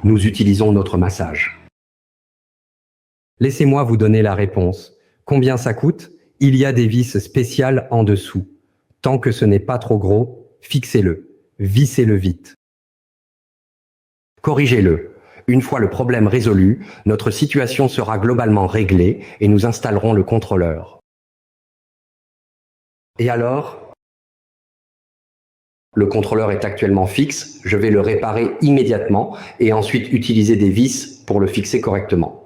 nous utilisons notre massage. Laissez-moi vous donner la réponse. Combien ça coûte? Il y a des vis spéciales en dessous. Tant que ce n'est pas trop gros, fixez-le. Vissez-le vite. Corrigez-le. Une fois le problème résolu, notre situation sera globalement réglée et nous installerons le contrôleur. Et alors? Le contrôleur est actuellement fixe, je vais le réparer immédiatement et ensuite utiliser des vis pour le fixer correctement.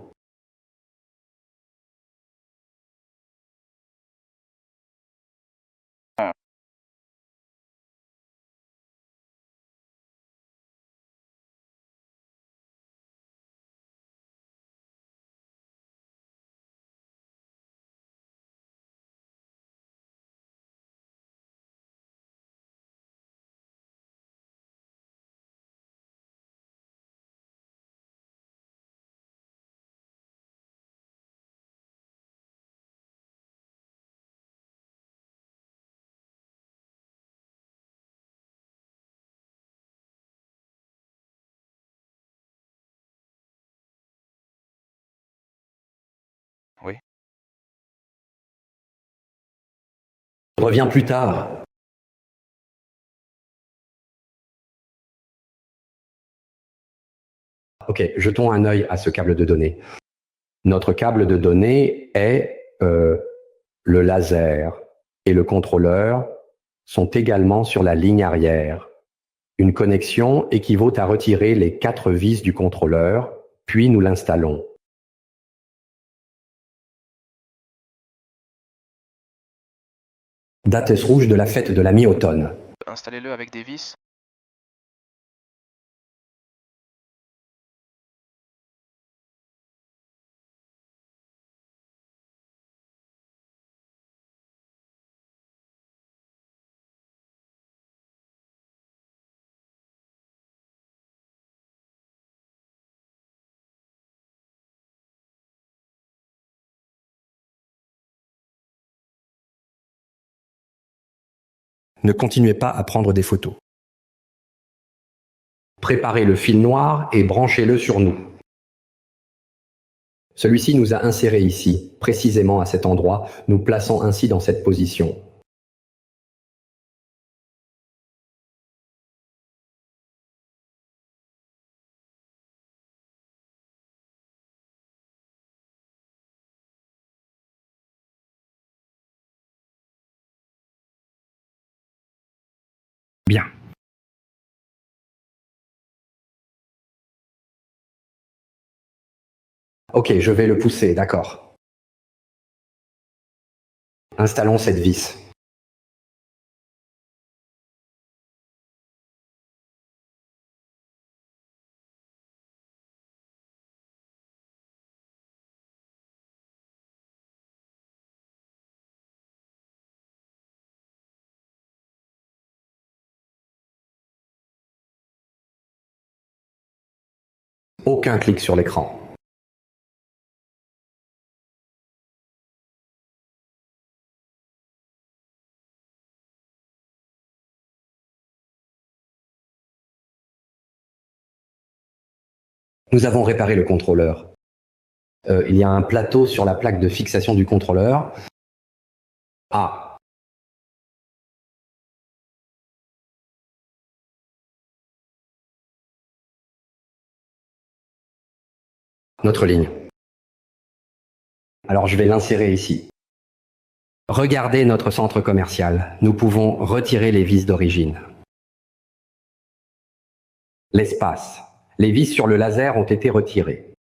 Oui. Je reviens plus tard. Ok, jetons un œil à ce câble de données. Notre câble de données est le laser et le contrôleur sont également sur la ligne arrière. Une connexion équivaut à retirer les 4 vis du contrôleur, puis nous l'installons. Dates rouge de la fête de la mi-automne. Installez-le avec des vis. Ne continuez pas à prendre des photos. Préparez le fil noir et branchez-le sur nous. Celui-ci nous a insérés ici, précisément à cet endroit, nous plaçant ainsi dans cette position. Bien. Ok, je vais le pousser, d'accord. Installons cette vis. Aucun clic sur l'écran. Nous avons réparé le contrôleur. Il y a un plateau sur la plaque de fixation du contrôleur. Ah. Notre ligne. Alors je vais l'insérer ici. Regardez notre centre commercial. Nous pouvons retirer les vis d'origine. L'espace. Les vis sur le laser ont été retirées.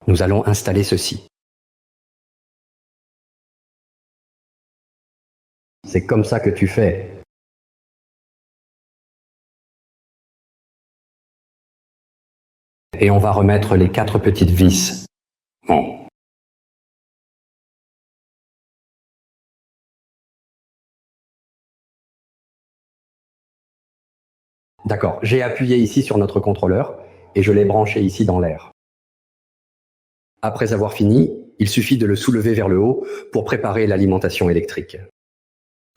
Nous allons installer ceci. C'est comme ça que tu fais. Et on va remettre les 4 petites vis. Bon. D'accord, j'ai appuyé ici sur notre contrôleur et je l'ai branché ici dans l'air. Après avoir fini, il suffit de le soulever vers le haut pour préparer l'alimentation électrique.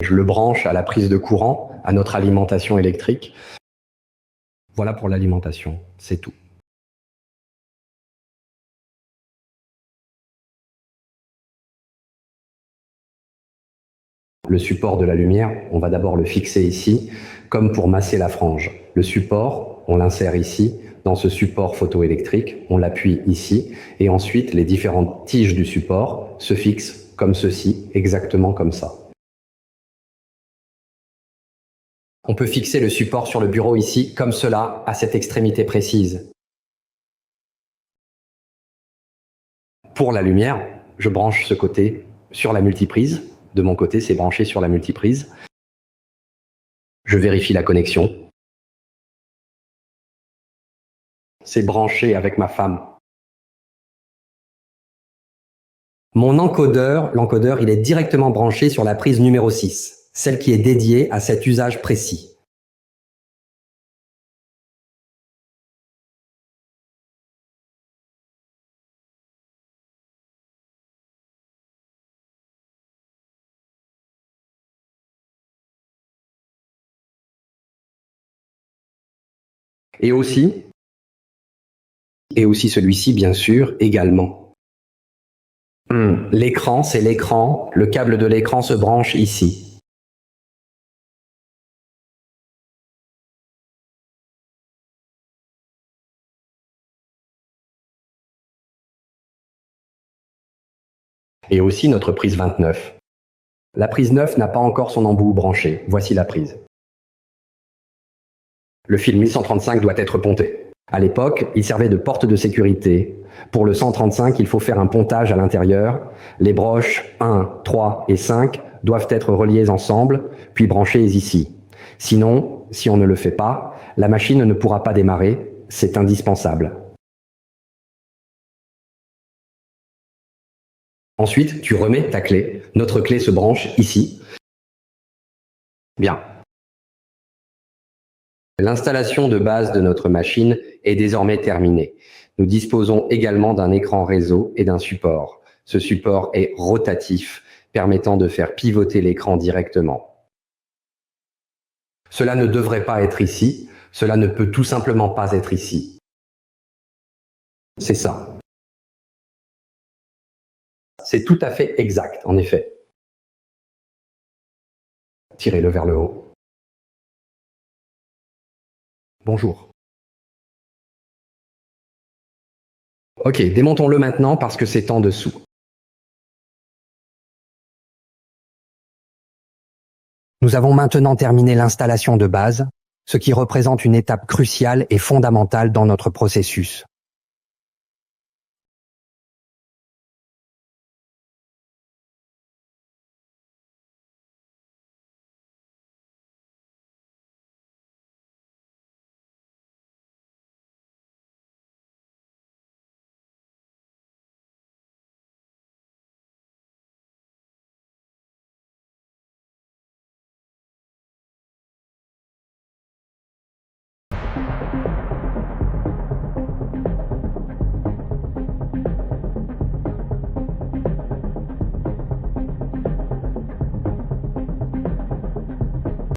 Je le branche à la prise de courant, à notre alimentation électrique. Voilà pour l'alimentation, c'est tout. Le support de la lumière, on va d'abord le fixer ici, comme pour masser la frange. Le support, on l'insère ici, dans ce support photoélectrique, on l'appuie ici, et ensuite les différentes tiges du support se fixent comme ceci, exactement comme ça. On peut fixer le support sur le bureau ici, comme cela, à cette extrémité précise. Pour la lumière, je branche ce côté sur la multiprise. De mon côté, c'est branché sur la multiprise. Je vérifie la connexion. C'est branché avec ma femme. Mon encodeur, l'encodeur, il est directement branché sur la prise numéro 6, celle qui est dédiée à cet usage précis. Et aussi celui-ci, bien sûr, également. L'écran, c'est l'écran. Le câble de l'écran se branche ici. Et aussi notre prise 29. La prise 9 n'a pas encore son embout branché. Voici la prise. Le fil 1135 doit être ponté. À l'époque, il servait de porte de sécurité. Pour le 135, il faut faire un pontage à l'intérieur. Les broches 1, 3 et 5 doivent être reliées ensemble, puis branchées ici. Sinon, si on ne le fait pas, la machine ne pourra pas démarrer. C'est indispensable. Ensuite, tu remets ta clé. Notre clé se branche ici. Bien. L'installation de base de notre machine est désormais terminée. Nous disposons également d'un écran réseau et d'un support. Ce support est rotatif, permettant de faire pivoter l'écran directement. Cela ne devrait pas être ici, cela ne peut tout simplement pas être ici. C'est ça. C'est tout à fait exact, en effet. Tirez-le vers le haut. Bonjour. Ok, démontons-le maintenant parce que c'est en dessous. Nous avons maintenant terminé l'installation de base, ce qui représente une étape cruciale et fondamentale dans notre processus.